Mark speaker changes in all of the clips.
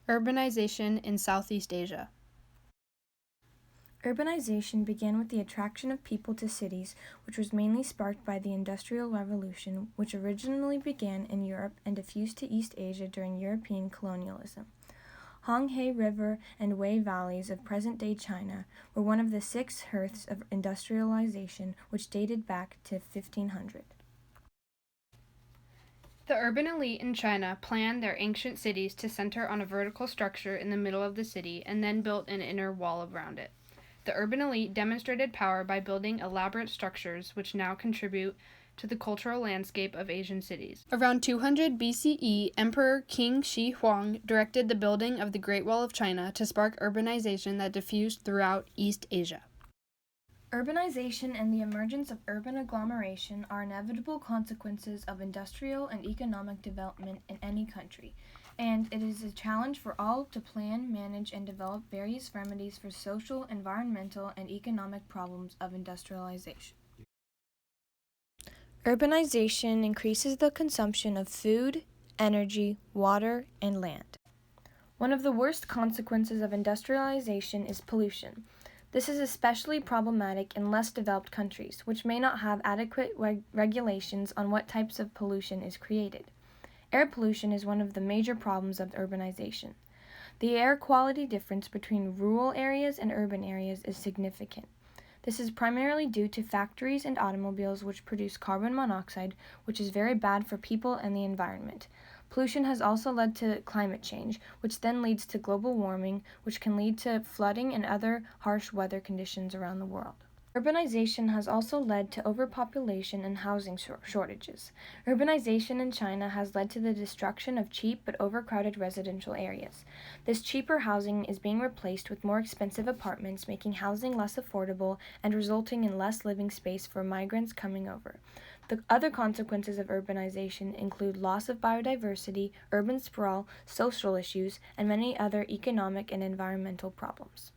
Speaker 1: Urbanization in Southeast Asia.
Speaker 2: Urbanization began with the attraction of people to cities, which was mainly sparked by the Industrial Revolution, which originally began in Europe and diffused to East Asia during European colonialism. Honghe River and Wei valleys of present-day China were one of the 6 hearths of industrialization, which dated back to 1500.
Speaker 1: The urban elite in China planned their ancient cities to center on a vertical structure in the middle of the city and then built an inner wall around it. The urban elite demonstrated power by building elaborate structures which now contribute to the cultural landscape of Asian cities. Around 200 BCE, Emperor Qin Shi Huang directed the building of the Great Wall of China to spark urbanization that diffused throughout East Asia.
Speaker 2: Urbanization and the emergence of urban agglomeration are inevitable consequences of industrial and economic development in any country, and it is a challenge for all to plan, manage, and develop various remedies for social, environmental, and economic problems of industrialization. Urbanization increases the consumption of food, energy, water, and land. One of the worst consequences of industrialization is pollution. This is especially problematic in less developed countries, which may not have adequate regulations on what types of pollution is created. Air pollution is one of the major problems of urbanization. The air quality difference between rural areas and urban areas is significant. This is primarily due to factories and automobiles which produce carbon monoxide, which is very bad for people and the environment. Pollution has also led to climate change, which then leads to global warming, which can lead to flooding and other harsh weather conditions around the world. Urbanization has also led to overpopulation and housing shortages. Urbanization in China has led to the destruction of cheap but overcrowded residential areas. This cheaper housing is being replaced with more expensive apartments, making housing less affordable and resulting in less living space for migrants coming over. The other consequences of urbanization include loss of biodiversity, urban sprawl, social issues, and many other economic and environmental problems.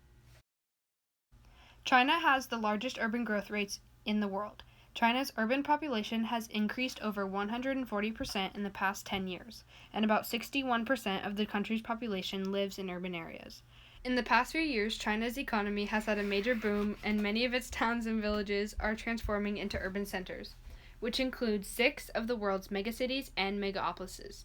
Speaker 1: China has the largest urban growth rates in the world. China's urban population has increased over 140% in the past 10 years, and about 61% of the country's population lives in urban areas. In the past few years, China's economy has had a major boom, and many of its towns and villages are transforming into urban centers, which includes 6 of the world's megacities and megapolises.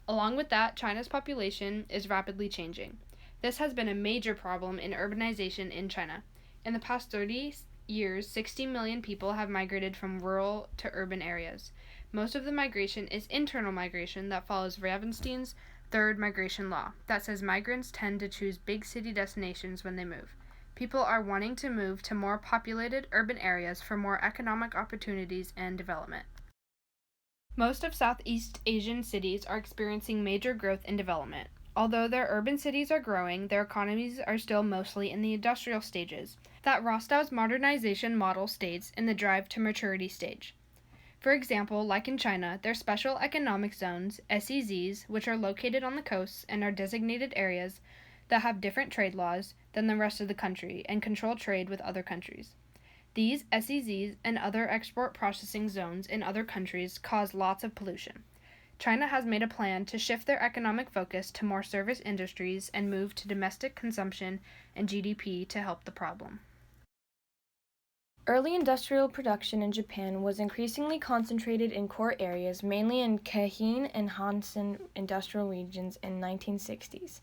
Speaker 1: Along with that, China's population is rapidly changing. This has been a major problem in urbanization in China. In the past 30 years, 60 million people have migrated from rural to urban areas. Most of the migration is internal migration that follows Ravenstein's third migration law that says migrants tend to choose big city destinations when they move. People are wanting to move to more populated urban areas for more economic opportunities and development. Most of Southeast Asian cities are experiencing major growth and development. Although their urban cities are growing, their economies are still mostly in the industrial stages that Rostow's modernization model states in the drive to maturity stage. For example, like in China, their special economic zones, SEZs, which are located on the coasts and are designated areas that have different trade laws than the rest of the country and control trade with other countries. These SEZs and other export processing zones in other countries cause lots of pollution. China has made a plan to shift their economic focus to more service industries and move to domestic consumption and GDP to help the problem.
Speaker 2: Early industrial production in Japan was increasingly concentrated in core areas, mainly in Keihin and Hansen industrial regions in the 1960s.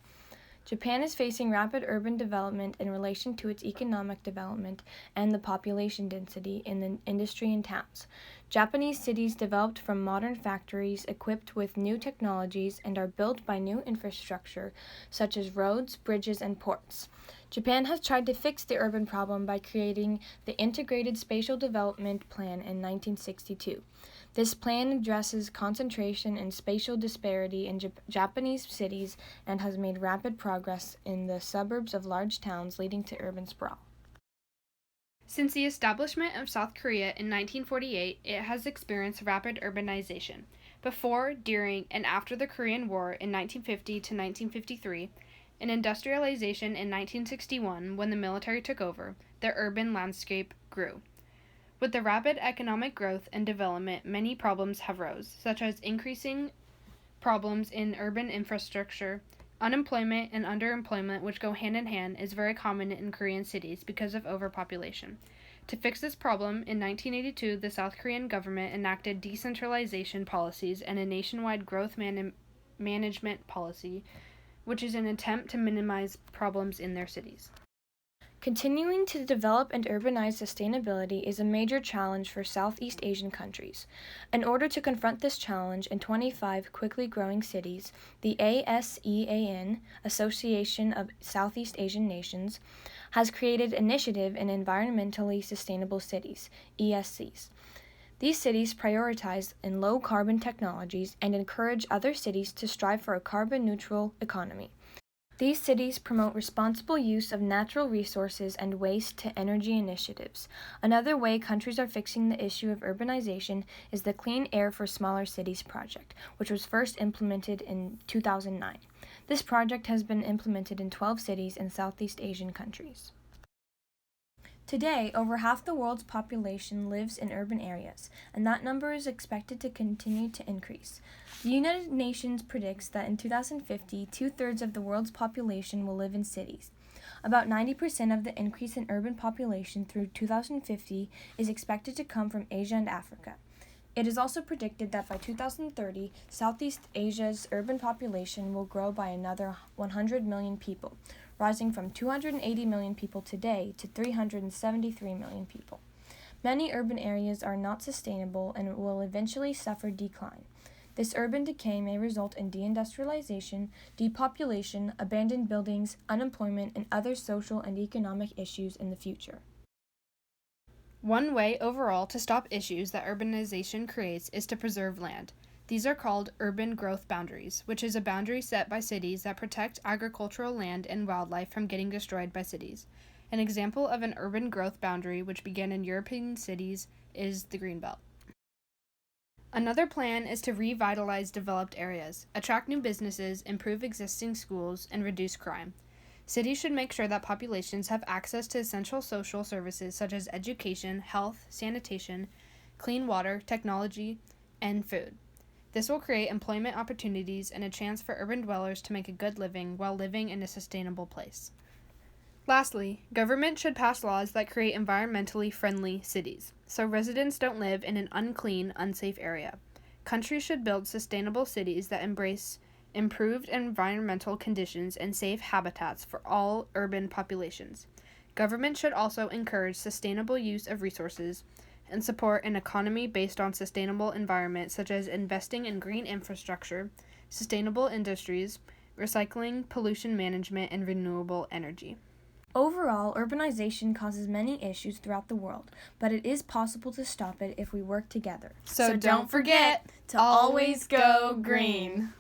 Speaker 2: Japan is facing rapid urban development in relation to its economic development and the population density in the industry and towns. Japanese cities developed from modern factories equipped with new technologies and are built by new infrastructure such as roads, bridges, and ports. Japan has tried to fix the urban problem by creating the Integrated Spatial Development Plan in 1962. This plan addresses concentration and spatial disparity in Japanese cities and has made rapid progress in the suburbs of large towns, leading to urban sprawl.
Speaker 1: Since the establishment of South Korea in 1948, it has experienced rapid urbanization. Before, during, and after the Korean War in 1950 to 1953, and industrialization in 1961 when the military took over, the urban landscape grew. With the rapid economic growth and development, many problems have rose, such as increasing problems in urban infrastructure, Unemployment and underemployment, which go hand in hand, is very common in Korean cities because of overpopulation. To fix this problem, in 1982, the South Korean government enacted decentralization policies and a nationwide growth management policy, which is an attempt to minimize problems in their cities.
Speaker 2: Continuing to develop and urbanize sustainability is a major challenge for Southeast Asian countries. In order to confront this challenge in 25 quickly growing cities, the ASEAN, Association of Southeast Asian Nations, has created Initiative in Environmentally Sustainable Cities, ESCs. These cities prioritize in low-carbon technologies and encourage other cities to strive for a carbon-neutral economy. These cities promote responsible use of natural resources and waste-to-energy initiatives. Another way countries are fixing the issue of urbanization is the Clean Air for Smaller Cities project, which was first implemented in 2009. This project has been implemented in 12 cities in Southeast Asian countries. Today, over half the world's population lives in urban areas, and that number is expected to continue to increase. The United Nations predicts that in 2050, 2/3 of the world's population will live in cities. About 90% of the increase in urban population through 2050 is expected to come from Asia and Africa. It is also predicted that by 2030, Southeast Asia's urban population will grow by another 100 million people, rising from 280 million people today to 373 million people. Many urban areas are not sustainable and will eventually suffer decline. This urban decay may result in deindustrialization, depopulation, abandoned buildings, unemployment, and other social and economic issues in the future.
Speaker 1: One way overall to stop issues that urbanization creates is to preserve land. These are called urban growth boundaries, which is a boundary set by cities that protect agricultural land and wildlife from getting destroyed by cities. An example of an urban growth boundary which began in European cities is the Greenbelt. Another plan is to revitalize developed areas, attract new businesses, improve existing schools, and reduce crime. Cities should make sure that populations have access to essential social services such as education, health, sanitation, clean water, technology, and food. This will create employment opportunities and a chance for urban dwellers to make a good living while living in a sustainable place. Lastly, government should pass laws that create environmentally friendly cities, so residents don't live in an unclean, unsafe area. Countries should build sustainable cities that embrace improved environmental conditions and safe habitats for all urban populations. Government should also encourage sustainable use of resources and support an economy based on sustainable environment, such as investing in green infrastructure, sustainable industries, recycling, pollution management, and renewable energy.
Speaker 2: Overall, urbanization causes many issues throughout the world, but it is possible to stop it if we work together.
Speaker 1: So don't forget to always go green.